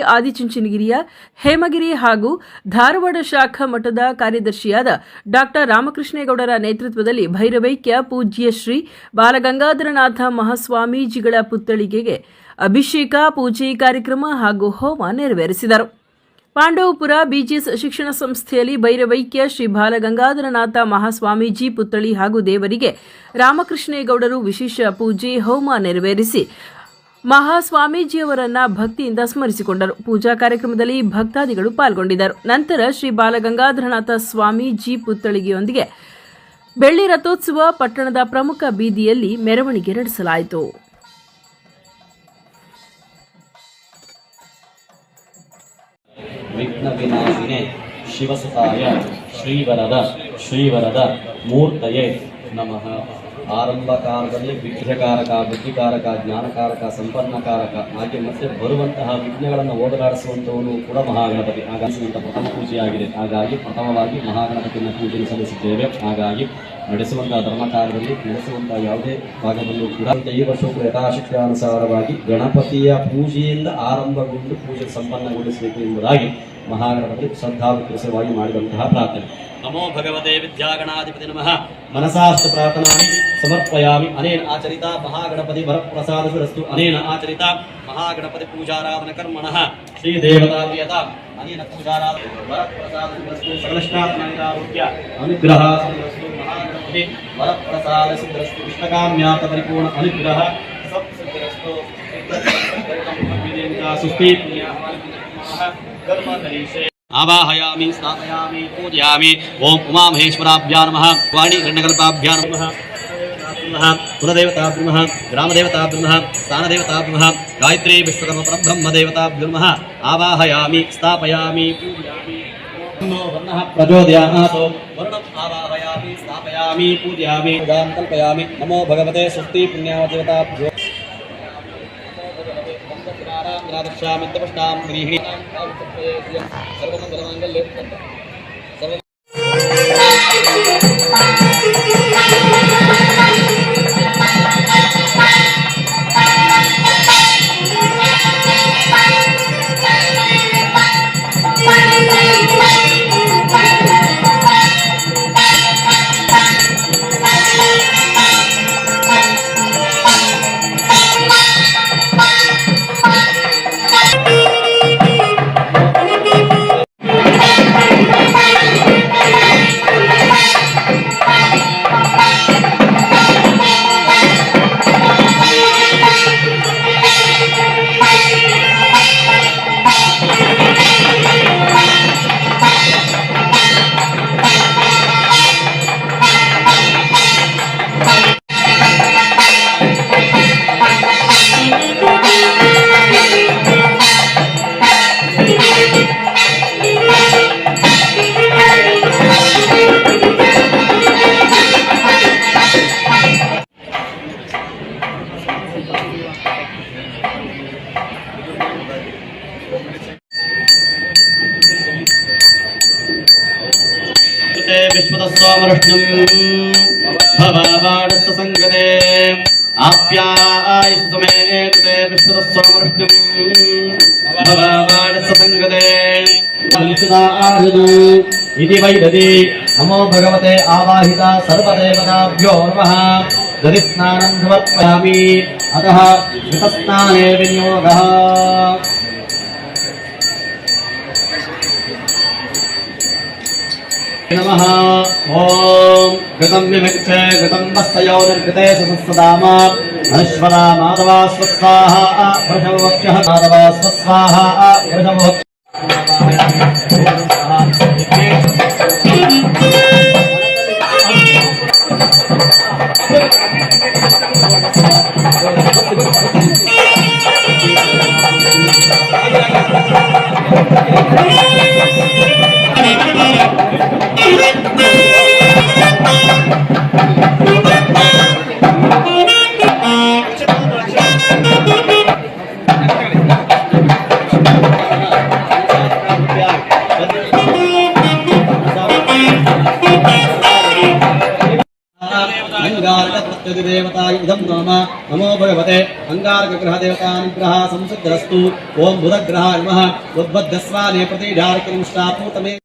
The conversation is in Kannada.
ಆದಿಚುಂಚನಗಿರಿಯ ಹೇಮಗಿರಿ ಹಾಗೂ ಧಾರವಾಡ ಶಾಖಾ ಮಠದ ಕಾರ್ಯದರ್ಶಿಯಾದ ಡಾಕ್ಟರ್ ರಾಮಕೃಷ್ಣೇಗೌಡರ ನೇತೃತ್ವದಲ್ಲಿ ಭೈರವೈಕ್ಯ ಪೂಜ್ಯ ಶ್ರೀ ಬಾಲಗಂಗಾಧರನಾಥ ಮಹಾಸ್ವಾಮೀಜಿಗಳ ಪುತ್ಥಳಿಗೆಗೆ ಅಭಿಷೇಕ ಪೂಜೆ ಕಾರ್ಯಕ್ರಮ ಹಾಗೂ ಹೋಮ ನೆರವೇರಿಸಿದರು. ಪಾಂಡವಪುರ ಬಿಜಿಎಸ್ ಶಿಕ್ಷಣ ಸಂಸ್ಥೆಯಲ್ಲಿ ಭೈರವೈಕ್ಯ ಶ್ರೀ ಬಾಲಗಂಗಾಧರನಾಥ ಮಹಾಸ್ವಾಮೀಜಿ ಪುತ್ಥಳಿ ಹಾಗೂ ದೇವರಿಗೆ ರಾಮಕೃಷ್ಣೇಗೌಡರು ವಿಶೇಷ ಪೂಜೆ ಹೋಮ ನೆರವೇರಿಸಿ ಮಹಾಸ್ವಾಮೀಜಿಯವರನ್ನ ಭಕ್ತಿಯಿಂದ ಸ್ಮರಿಸಿಕೊಂಡರು. ಪೂಜಾ ಕಾರ್ಯಕ್ರಮದಲ್ಲಿ ಭಕ್ತಾದಿಗಳು ಪಾಲ್ಗೊಂಡಿದ್ದರು. ನಂತರ ಶ್ರೀ ಬಾಲಗಂಗಾಧರನಾಥ ಸ್ವಾಮೀಜಿ ಪುತ್ಥಳಿಗೆಯೊಂದಿಗೆ ಬೆಳ್ಳಿ ರಥೋತ್ಸವ ಪಟ್ಟಣದ ಪ್ರಮುಖ ಬೀದಿಯಲ್ಲಿ ಮೆರವಣಿಗೆ ನಡೆಸಲಾಯಿತು. ವಿಘ್ನ ವಿನಾಶಿನೇ ಶಿವಸುತಾಯ ಶ್ರೀವರದ ಮೂರ್ತಯೇ ನಮಃ. ಆರಂಭ ಕಾಲದಲ್ಲಿ ವಿಘ್ನಕಾರಕ, ಬುದ್ಧಿಕಾರಕ, ಜ್ಞಾನಕಾರಕ, ಸಂಪನ್ನಕಾರಕ ಹಾಗೆ ಮತ್ತೆ ಬರುವಂತಹ ವಿಘ್ನಗಳನ್ನು ಹೋಗಲಾಡಿಸುವಂಥವನು ಕೂಡ ಮಹಾಗಣಪತಿ. ಹಾಗಾಗಿಸುವಂಥ ಪ್ರಥಮ ಪೂಜೆಯಾಗಿದೆ. ಹಾಗಾಗಿ ಪ್ರಥಮವಾಗಿ ಮಹಾಗಣಪತಿಯನ್ನು ಪೂಜೆ ಸಲ್ಲಿಸಿದ್ದೇವೆ. ಹಾಗಾಗಿ ನಡೆಸುವಂತಹ ಧರ್ಮ ಕಾರ್ಯದಲ್ಲಿ ನಡೆಸುವಂತಹ ಯಾವುದೇ ಭಾಗದಲ್ಲೂ ಕೂಡ ಈ ವರ್ಷಕ್ಕೂ ಯಥಾಶಕ್ತಿಯಾನುಸಾರವಾಗಿ ಗಣಪತಿಯ ಪೂಜೆಯಿಂದ ಆರಂಭಗೊಂಡು ಪೂಜೆ ಸಂಪನ್ನಗೊಳಿಸಬೇಕು ಎಂಬುದಾಗಿ ಮಹಾಗಣಪತಿ ಶ್ರದ್ಧಾಪೂರ್ವಕವಾಗಿ ಮಾಡಿದಂತಹ ಪ್ರಾರ್ಥನೆ. ನಮೋ ಭಗವತೆ ವಿದ್ಯಾಗಣಾಧಿಪತಿ ನಮಃ. ಮನಸಾಸ್ತು ಪ್ರಾರ್ಥನಾಮಿ ಸಮರ್ಪಯಾಮಿ. ಅನೇನ ಆಚರಿತ ಮಹಾಗಣಪತಿ ವರಪ್ರಸಾದರಸ್ತು. ಅನೇನ ಆಚರಿತ ಮಹಾಗಣಪತಿ ಪೂಜಾರಾಧನ ಕರ್ಮಣಃ ಶ್ರೀ ದೇವತಾ ಪ್ರಿಯತ ಅನೇನ ಪೂಜಾರಾಧನ ವರಪ್ರಸಾದರಸ್ತು. ಸಕಲಶ್ನಾತ್ಮೈರಾರೋಗ್ಯ ಅನುಗ್ರಹ ಸಿದ್ಧಸ್ತು. ಮಹಾಗಣಪತಿ ವರಪ್ರಸಾದ ಸಿದ್ಧಸ್ತು. ಇಷ್ಟಕಾಮ್ಯಾರ್ಥ ಪರಿಪೂರ್ಣ ಅನುಗ್ರಹ ಸತ್ಸಿದ್ಧಸ್ತು. ಸುಸ್ಥಿ ಕರ್ಮಧರೀಶೆ आवाहयामि स्थापयामि पूजयामि. ओम उमा महेश्वराभ्यां नमः. वाणी गण्डकल्पाभ्यां नमः. कुलदेवताभ्यो नमः. ग्रामदेवताभ्यो नमः. स्थानदेवताभ्यो नमः. गायत्री विश्वकर्म परब्रह्मदेवताभ्यो नमः. आवाहयामि स्थापयामि पूजयामि. वर्णः प्रचोदयात्. वर्णम् आवाहयामि स्थापयामि पूजयामि. पूजां कल्पयामि. नमो भगवते स्वस्ति पुण्यावदेवताभ्यो रादक्षामित्तपष्टां गृहिणी सर्वमङ्गलमाङ्गल्ये विश्वतस्वामरुष्णं भवावाडस्य संगते आप्यायसुमे कृते विश्वतस्वामरुष्णं भवावाडस्य संगते संसदार्हतु इति वैदति. नमो भगवते आवाहिता सर्वदेवताभ्यो नमः. दधिस्नानं समर्पयामि. अतः कृतस्नाने विनियोगः. नमः. ओम कृतं विमिक्षे कृतं वस्तयोर्कृते ससदाम अश्वदा माधवा स्वस्वाहा वृषभवक्षः माधवा स्वस्वाहा वृषभवक्षः देवताय इदं नाम नमो भगवते अंगारकग्रहदेवतानुग्रह संसिद्धरस्तु ओं बुधग्रहाय नमः उद्बद्धस्वाने प्रतिजारकिं श्रापूतमे